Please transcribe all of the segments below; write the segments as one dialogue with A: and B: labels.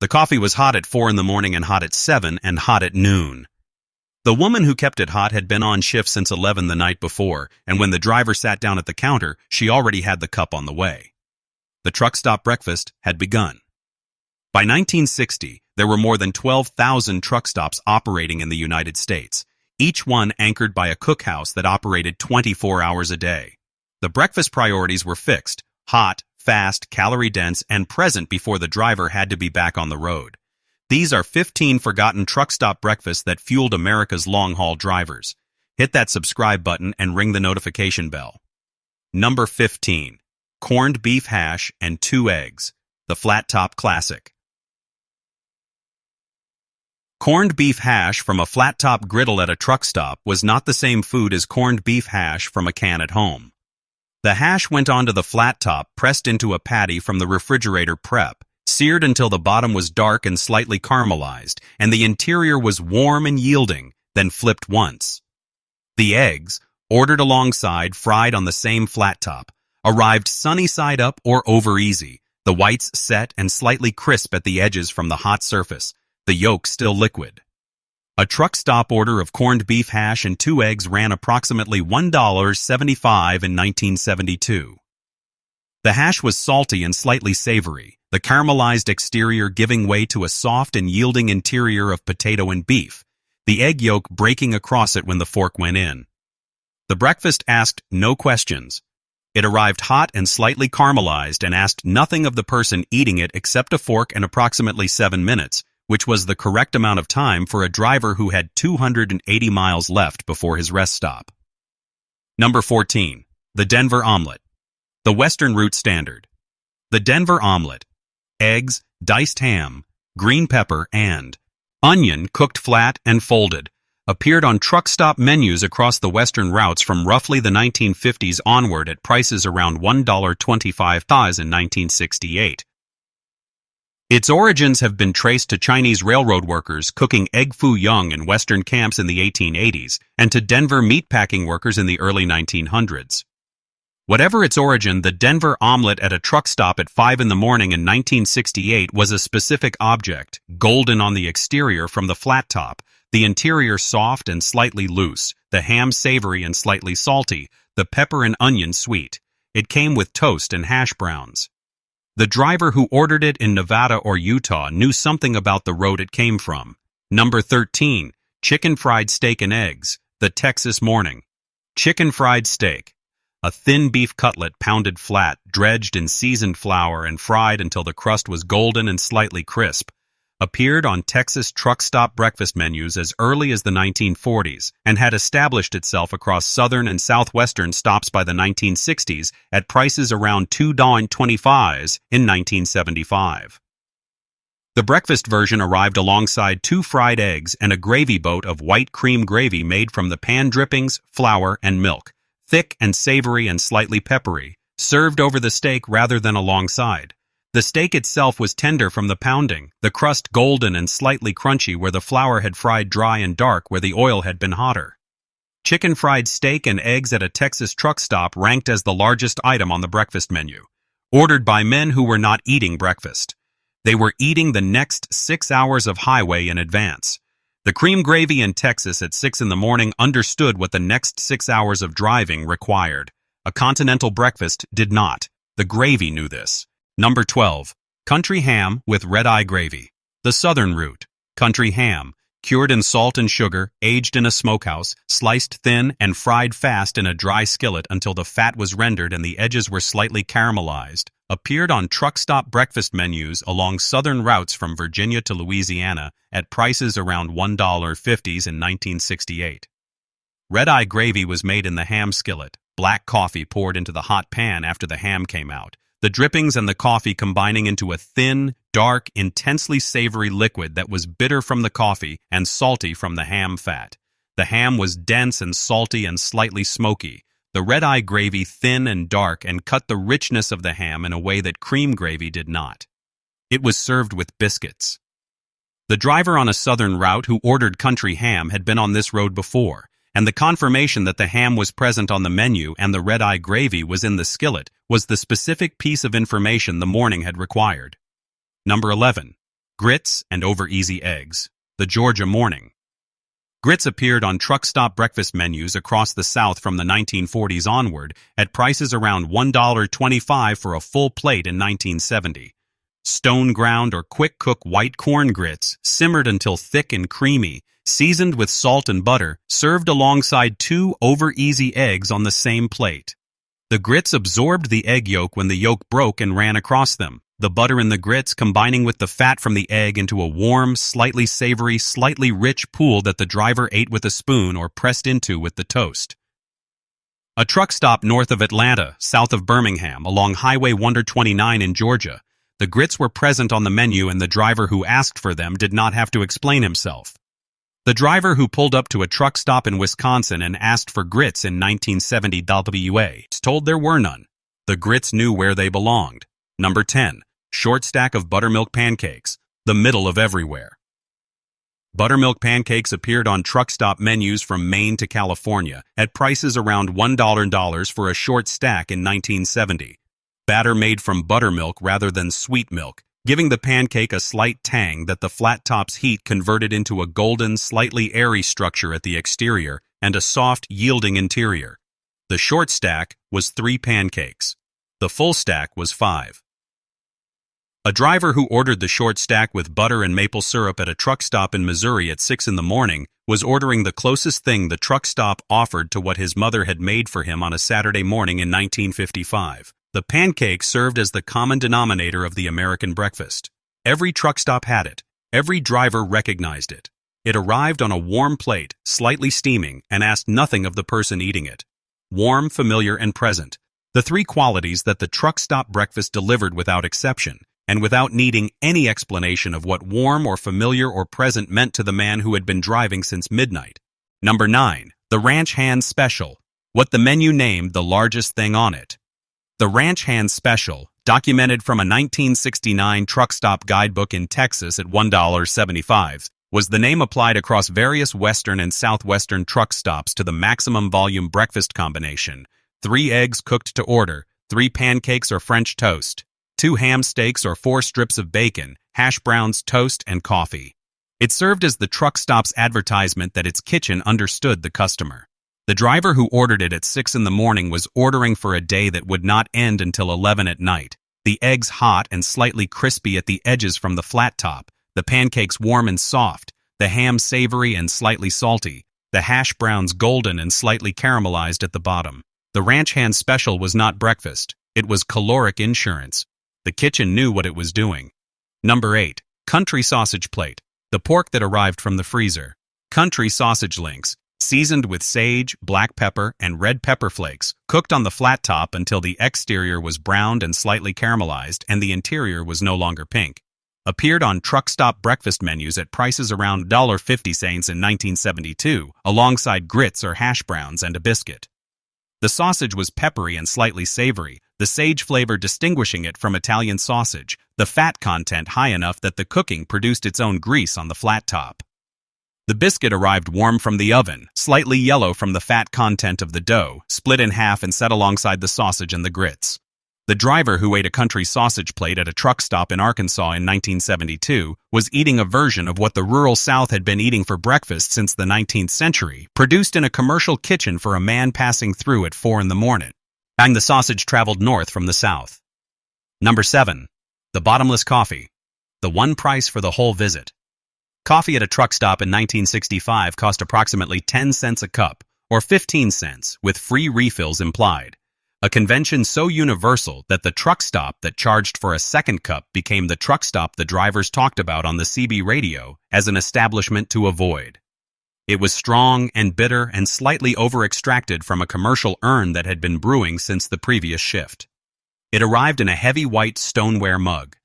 A: The coffee was hot at 4 in the morning and hot at 7 and hot at noon. The woman who kept it hot had been on shift since 11 the night before, and when the driver sat down at the counter, she already had the cup on the way. The truck stop breakfast had begun. By 1960, there were more than 12,000 truck stops operating in the United States, each one anchored by a cookhouse that operated 24 hours a day. The breakfast priorities were fixed: hot, fast, calorie-dense, and present before the driver had to be back on the road. These are 15 forgotten truck stop breakfasts that fueled America's long-haul drivers. Hit that subscribe button and ring the notification bell. Number 15. Corned beef hash and 2 eggs. The flat top classic. Corned beef hash from a flat-top griddle at a truck stop was not the same food as corned beef hash from a can at home. The hash went onto the flat top, pressed into a patty from the refrigerator prep, seared until the bottom was dark and slightly caramelized, and the interior was warm and yielding, then flipped once. The eggs, ordered alongside, fried on the same flat top, arrived sunny side up or over easy, the whites set and slightly crisp at the edges from the hot surface, the yolk still liquid. A truck stop order of corned beef hash and 2 eggs ran approximately $1.75 in 1972. The hash was salty and slightly savory, the caramelized exterior giving way to a soft and yielding interior of potato and beef, the egg yolk breaking across it when the fork went in. The breakfast asked no questions. It arrived hot and slightly caramelized and asked nothing of the person eating it except a fork and approximately 7 minutes, which was the correct amount of time for a driver who had 280 miles left before his rest stop. Number 14. The Denver Omelet. The Western Route Standard. The Denver Omelet. Eggs, diced ham, green pepper, and onion cooked flat and folded, appeared on truck stop menus across the Western routes from roughly the 1950s onward at prices around $1.25 in 1968. Its origins have been traced to Chinese railroad workers cooking egg foo young in Western camps in the 1880s and to Denver meatpacking workers in the early 1900s. Whatever its origin, the Denver omelet at a truck stop at 5 in the morning in 1968 was a specific object, golden on the exterior from the flat top, the interior soft and slightly loose, the ham savory and slightly salty, the pepper and onion sweet. It came with toast and hash browns. The driver who ordered it in Nevada or Utah knew something about the road it came from. Number 13. Chicken fried steak and eggs. The Texas morning. Chicken fried steak. A thin beef cutlet pounded flat, dredged in seasoned flour and fried until the crust was golden and slightly crisp, appeared on Texas truck stop breakfast menus as early as the 1940s and had established itself across southern and southwestern stops by the 1960s at prices around $2.25 in 1975. The breakfast version arrived alongside 2 fried eggs and a gravy boat of white cream gravy made from the pan drippings, flour, and milk, thick and savory and slightly peppery, served over the steak rather than alongside. The steak itself was tender from the pounding, the crust golden and slightly crunchy where the flour had fried dry and dark where the oil had been hotter. Chicken fried steak and eggs at a Texas truck stop ranked as the largest item on the breakfast menu, ordered by men who were not eating breakfast. They were eating the next 6 hours of highway in advance. The cream gravy in Texas at 6 in the morning understood what the next 6 hours of driving required. A continental breakfast did not. The gravy knew this. Number 12. Country ham with red-eye gravy. The Southern Route. Country ham, cured in salt and sugar, aged in a smokehouse, sliced thin and fried fast in a dry skillet until the fat was rendered and the edges were slightly caramelized, appeared on truck stop breakfast menus along southern routes from Virginia to Louisiana at prices around $1.50 in 1968. Red-eye gravy was made in the ham skillet, black coffee poured into the hot pan after the ham came out, the drippings and the coffee combining into a thin, dark, intensely savory liquid that was bitter from the coffee and salty from the ham fat. The ham was dense and salty and slightly smoky, the red-eye gravy thin and dark and cut the richness of the ham in a way that cream gravy did not. It was served with biscuits. The driver on a southern route who ordered country ham had been on this road before, and the confirmation that the ham was present on the menu and the red-eye gravy was in the skillet was the specific piece of information the morning had required. Number 11. Grits and over-easy eggs. The Georgia morning. Grits appeared on truck stop breakfast menus across the South from the 1940s onward at prices around $1.25 for a full plate in 1970. Stone ground or quick cook white corn grits, simmered until thick and creamy, seasoned with salt and butter, served alongside 2 over-easy eggs on the same plate. The grits absorbed the egg yolk when the yolk broke and ran across them, the butter in the grits combining with the fat from the egg into a warm, slightly savory, slightly rich pool that the driver ate with a spoon or pressed into with the toast. A truck stop north of Atlanta, south of Birmingham, along Highway 129 in Georgia. The grits were present on the menu and the driver who asked for them did not have to explain himself. The driver who pulled up to a truck stop in Wisconsin and asked for grits in 1970 WA told there were none. The grits knew where they belonged. Number 10. Short stack of buttermilk pancakes, the middle of everywhere. Buttermilk pancakes appeared on truck stop menus from Maine to California at prices around $1 for a short stack in 1970. Batter made from buttermilk rather than sweet milk, giving the pancake a slight tang that the flat top's heat converted into a golden, slightly airy structure at the exterior and a soft, yielding interior. The short stack was 3 pancakes. The full stack was 5. A driver who ordered the short stack with butter and maple syrup at a truck stop in Missouri at 6 in the morning was ordering the closest thing the truck stop offered to what his mother had made for him on a Saturday morning in 1955. The pancake served as the common denominator of the American breakfast. Every truck stop had it. Every driver recognized it. It arrived on a warm plate, slightly steaming, and asked nothing of the person eating it. Warm, familiar, and present. The 3 qualities that the truck stop breakfast delivered without exception, and without needing any explanation of what warm or familiar or present meant to the man who had been driving since midnight. Number 9. The Ranch Hand Special. What the menu named the largest thing on it. The Ranch Hand Special, documented from a 1969 truck stop guidebook in Texas at $1.75, was the name applied across various western and southwestern truck stops to the maximum volume breakfast combination: 3 eggs cooked to order, 3 pancakes or French toast, 2 ham steaks or 4 strips of bacon, hash browns, toast, and coffee. It served as the truck stop's advertisement that its kitchen understood the customer. The driver who ordered it at 6 in the morning was ordering for a day that would not end until 11 at night. The eggs hot and slightly crispy at the edges from the flat top, the pancakes warm and soft, the ham savory and slightly salty, the hash browns golden and slightly caramelized at the bottom. The Ranch Hand Special was not breakfast. It was caloric insurance. The kitchen knew what it was doing. Number 8. Country Sausage Plate. The pork that arrived from the freezer. Country sausage links, seasoned with sage, black pepper, and red pepper flakes, cooked on the flat top until the exterior was browned and slightly caramelized and the interior was no longer pink. Appeared on truck stop breakfast menus at prices around $1.50 in 1972, alongside grits or hash browns and a biscuit. The sausage was peppery and slightly savory, the sage flavor distinguishing it from Italian sausage, the fat content high enough that the cooking produced its own grease on the flat top. The biscuit arrived warm from the oven, slightly yellow from the fat content of the dough, split in half and set alongside the sausage and the grits. The driver who ate a country sausage plate at a truck stop in Arkansas in 1972 was eating a version of what the rural South had been eating for breakfast since the 19th century, produced in a commercial kitchen for a man passing through at 4 in the morning. And the sausage traveled north from the South. Number 7. The Bottomless Coffee. The one price for the whole visit. Coffee at a truck stop in 1965 cost approximately 10 cents a cup, or 15 cents, with free refills implied. A convention so universal that the truck stop that charged for a second cup became the truck stop the drivers talked about on the CB radio as an establishment to avoid. It was strong and bitter and slightly over-extracted from a commercial urn that had been brewing since the previous shift. It arrived in a heavy white stoneware mug.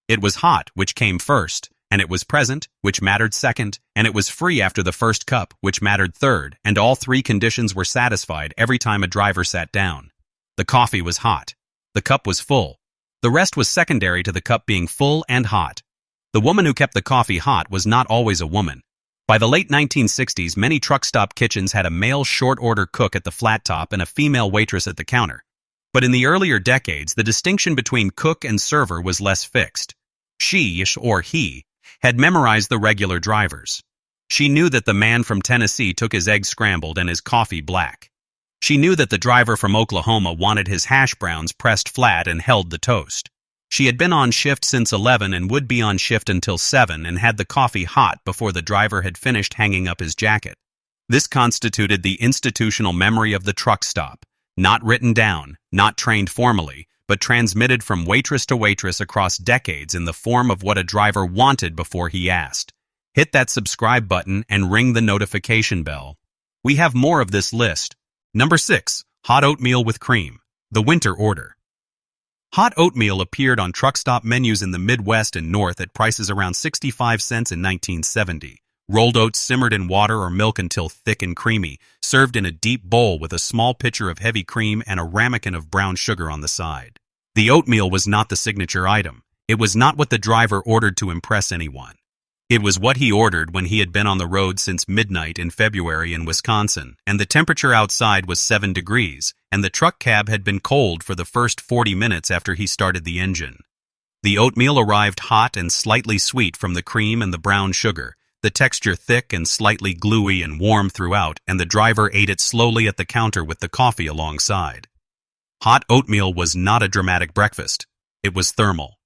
A: It was hot, which came first, and it was present, which mattered second, and it was free after the first cup, which mattered third, and all 3 conditions were satisfied every time a driver sat down. The coffee was hot. The cup was full. The rest was secondary to the cup being full and hot. The woman who kept the coffee hot was not always a woman. By the late 1960s, many truck stop kitchens had a male short-order cook at the flat top and a female waitress at the counter. But in the earlier decades, the distinction between cook and server was less fixed. She, or he, had memorized the regular drivers. She knew that the man from Tennessee took his eggs scrambled and his coffee black. She knew that the driver from Oklahoma wanted his hash browns pressed flat and held the toast. She had been on shift since 11 and would be on shift until 7 and had the coffee hot before the driver had finished hanging up his jacket. This constituted the institutional memory of the truck stop, not written down, not trained formally, but transmitted from waitress to waitress across decades in the form of what a driver wanted before he asked. Hit that subscribe button and ring the notification bell. We have more of this list. Number 6. Hot oatmeal with cream. The winter order. Hot oatmeal appeared on truck stop menus in the Midwest and North at prices around 65 cents in 1970. Rolled oats simmered in water or milk until thick and creamy, served in a deep bowl with a small pitcher of heavy cream and a ramekin of brown sugar on the side. The oatmeal was not the signature item. It was not what the driver ordered to impress anyone. It was what he ordered when he had been on the road since midnight in February in Wisconsin, and the temperature outside was 7 degrees, and the truck cab had been cold for the first 40 minutes after he started the engine. The oatmeal arrived hot and slightly sweet from the cream and the brown sugar, the texture thick and slightly gluey and warm throughout, and the driver ate it slowly at the counter with the coffee alongside. Hot oatmeal was not a dramatic breakfast. It was thermal.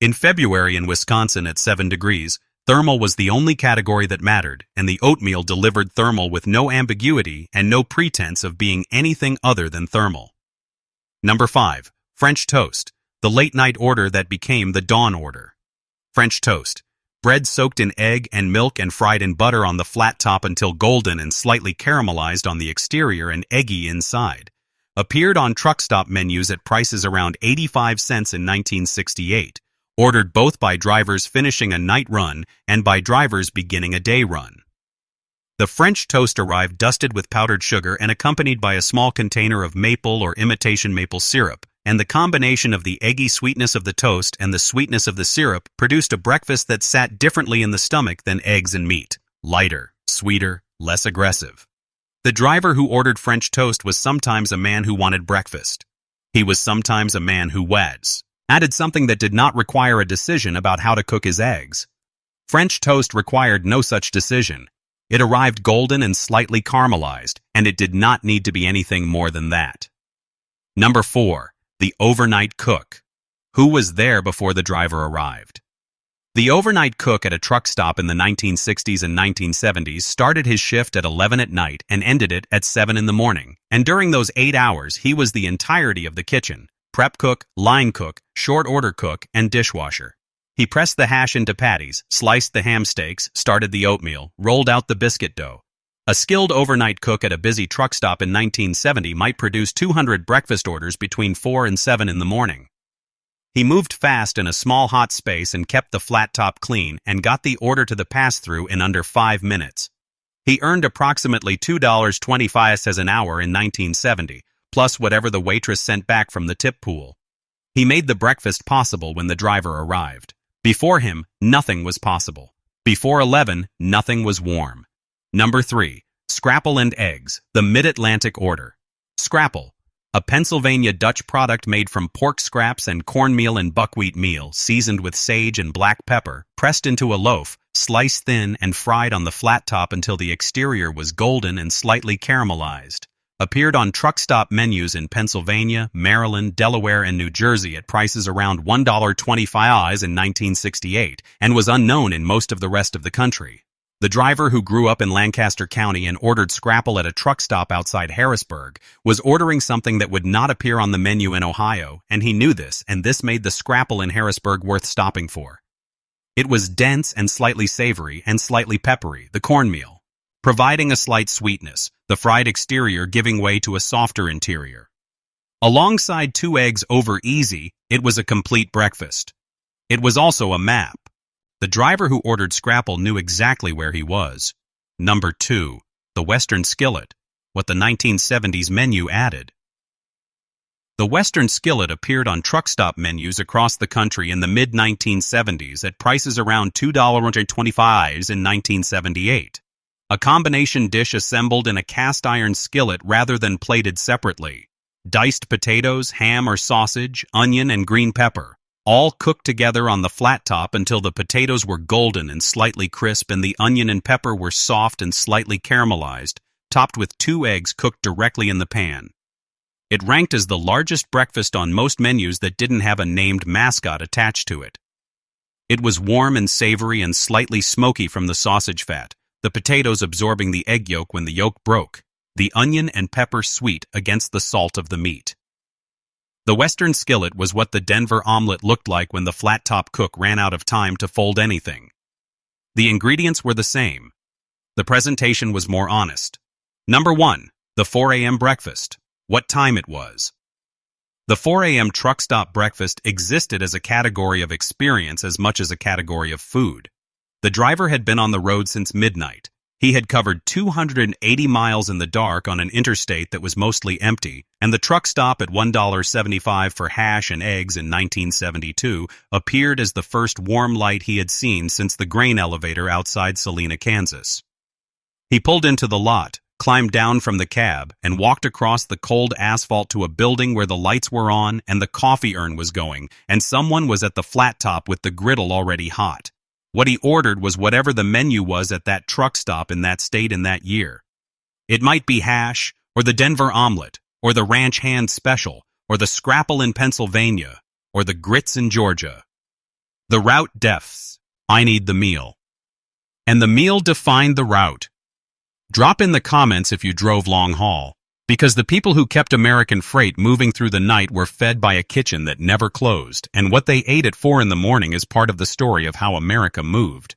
A: In February in Wisconsin at 7 degrees, thermal was the only category that mattered, and the oatmeal delivered thermal with no ambiguity and no pretense of being anything other than thermal. Number 5. French toast, the late-night order that became the dawn order. French toast. Bread soaked in egg and milk and fried in butter on the flat top until golden and slightly caramelized on the exterior and eggy inside. Appeared on truck stop menus at prices around 85 cents in 1968. Ordered both by drivers finishing a night run and by drivers beginning a day run. The French toast arrived dusted with powdered sugar and accompanied by a small container of maple or imitation maple syrup, and the combination of the eggy sweetness of the toast and the sweetness of the syrup produced a breakfast that sat differently in the stomach than eggs and meat. Lighter, sweeter, less aggressive. The driver who ordered French toast was sometimes a man who wanted breakfast. He was sometimes a man who added something that did not require a decision about how to cook his eggs. French toast required no such decision. It arrived golden and slightly caramelized, and it did not need to be anything more than that. Number 4. The overnight cook. Who was there before the driver arrived? The overnight cook at a truck stop in the 1960s and 1970s started his shift at 11 at night and ended it at 7 in the morning, and during those 8 hours he was the entirety of the kitchen. Prep cook, line cook, short order cook, and dishwasher. He pressed the hash into patties, sliced the ham steaks, started the oatmeal, rolled out the biscuit dough. A skilled overnight cook at a busy truck stop in 1970 might produce 200 breakfast orders between 4 and 7 in the morning. He moved fast in a small hot space and kept the flat top clean and got the order to the pass-through in under 5 minutes. He earned approximately $2.25 an hour in 1970, plus whatever the waitress sent back from the tip pool. He made the breakfast possible when the driver arrived. Before him, nothing was possible. Before 11, nothing was warm. Number 3. Scrapple and eggs, the Mid-Atlantic order. Scrapple, a Pennsylvania Dutch product made from pork scraps and cornmeal and buckwheat meal, seasoned with sage and black pepper, pressed into a loaf, sliced thin and fried on the flat top until the exterior was golden and slightly caramelized. Appeared on truck stop menus in Pennsylvania, Maryland, Delaware, and New Jersey at prices around $1.25 in 1968, and was unknown in most of the rest of the country. The driver who grew up in Lancaster County and ordered scrapple at a truck stop outside Harrisburg was ordering something that would not appear on the menu in Ohio, and he knew this, and this made the scrapple in Harrisburg worth stopping for. It was dense and slightly savory and slightly peppery, the cornmeal, providing a slight sweetness, the fried exterior giving way to a softer interior. Alongside 2 eggs over easy, it was a complete breakfast. It was also a map. The driver who ordered scrapple knew exactly where he was. Number 2. The Western skillet, what the 1970s menu added. The Western skillet appeared on truck stop menus across the country in the mid-1970s at prices around $2.25 in 1978. A combination dish assembled in a cast-iron skillet rather than plated separately. Diced potatoes, ham or sausage, onion, and green pepper. all cooked together on the flat top until the potatoes were golden and slightly crisp and the onion and pepper were soft and slightly caramelized, topped with 2 eggs cooked directly in the pan. It ranked as the largest breakfast on most menus that didn't have a named mascot attached to it. It was warm and savory and slightly smoky from the sausage fat, the potatoes absorbing the egg yolk when the yolk broke, the onion and pepper sweet against the salt of the meat. The Western skillet was what the Denver omelet looked like when the flat-top cook ran out of time to fold anything. The ingredients were the same. The presentation was more honest. Number 1. The 4 a.m. breakfast. What time it was. The 4 a.m. truck stop breakfast existed as a category of experience as much as a category of food. The driver had been on the road since midnight. He had covered 280 miles in the dark on an interstate that was mostly empty, and the truck stop at $1.75 for hash and eggs in 1972 appeared as the first warm light he had seen since the grain elevator outside Salina, Kansas. He pulled into the lot, climbed down from the cab, and walked across the cold asphalt to a building where the lights were on and the coffee urn was going, and someone was at the flat top with the griddle already hot. What he ordered was whatever the menu was at that truck stop in that state in that year. It might be hash, or the Denver omelet, or the ranch hand special, or the scrapple in Pennsylvania, or the grits in Georgia. The route defs. I need the meal. And the meal defined the route. Drop in the comments if you drove long haul, because the people who kept American freight moving through the night were fed by a kitchen that never closed, and what they ate at 4 in the morning is part of the story of how America moved.